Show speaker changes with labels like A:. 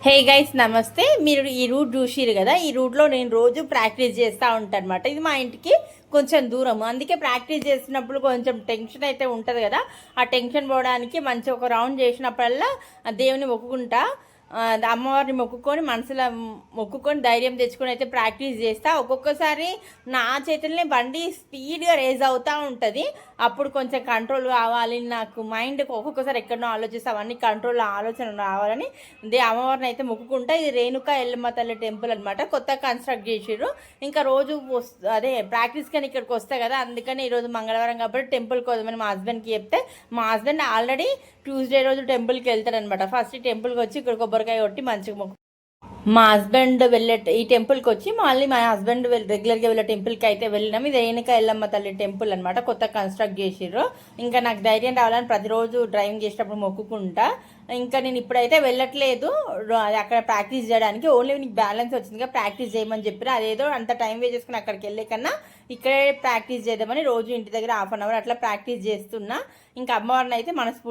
A: Hey guys నమస్తే. మీరు ఈ రూట్ చూసిరు కదా, ఈ రూట్లో నేను రోజు ప్రాక్టీస్ చేస్తూ ఉంటాను అనమాట. ఇది మా ఇంటికి కొంచెం దూరం, అందుకే ప్రాక్టీస్ చేసినప్పుడు కొంచెం టెన్షన్ అయితే ఉంటుంది కదా. ఆ టెన్షన్ పోవడానికి మంచి ఒక రౌండ్ చేసినప్పుడల్లా దేవుని మొక్కుకుంటా, అమ్మవారిని మొక్కుకొని మనసులో మొక్కుకొని ధైర్యం తెచ్చుకొని అయితే ప్రాక్టీస్ చేస్తా. ఒక్కొక్కసారి నా చేతుల్ని బండి స్పీడ్గా రేజ్ అవుతూ ఉంటుంది. అప్పుడు కొంచెం కంట్రోల్ కావాలి, నాకు మైండ్ ఒక్కొక్కసారి ఎక్కడనో ఆలోచిస్తే అవన్నీ కంట్రోల్ ఆలోచన రావాలని అమ్మవారిని అయితే మొక్కుకుంటా. ఇది రేణుకా ఎల్లమ్మ తల్లి టెంపుల్ అనమాట, కొత్తగా కన్స్ట్రక్ట్ చేసిర్రు. ఇంకా రోజు అదే ప్రాక్టీస్ కానీ ఇక్కడికి వస్తా కదా, అందుకని ఈరోజు మంగళవారం కాబట్టి టెంపుల్కి వద్దామని మా హస్బెండ్కి చెప్తే, మా హస్బెండ్ ఆల్రెడీ ట్యూస్డే రోజు టెంపుల్కి వెళ్తారనమాట. ఫస్ట్ టెంపుల్కి వచ్చి ఇక్కడ కొబ్బరికాయ కొట్టి మంచిగా మొక్కు. మా హస్బెండ్ వెళ్ళే ఈ టెంపుల్కి వచ్చి మళ్ళీ మా హస్బెండ్ రెగ్యులర్గా వెళ్ళే టెంపుల్కి అయితే వెళ్ళినాం. ఇది రేణుకా ఎల్లమ్మ తల్లి టెంపుల్ అనమాట, కొత్త కన్స్ట్రక్ట్ చేసిర్రు. ఇంకా నాకు ధైర్యం రావాలని ప్రతిరోజు డ్రైవింగ్ చేసేటప్పుడు మొక్కుకుంటా. ఇంకా నేను ఇప్పుడైతే వెళ్ళట్లేదు అక్కడ ప్రాక్టీస్ చేయడానికి, ఓన్లీ నీకు బ్యాలెన్స్ వచ్చిందిగా ప్రాక్టీస్ చేయమని చెప్పారు. అదేదో అంత టైం వేస్ట్ చేసుకుని అక్కడికి వెళ్ళే కన్నా ఇక్కడే ప్రాక్టీస్ చేద్దామని రోజు ఇంటి దగ్గర హాఫ్ అన్ అవర్ అట్లా ప్రాక్టీస్ చేస్తున్నా. ఇంకా అమ్మవారిని అయితే మనస్ఫూర్తి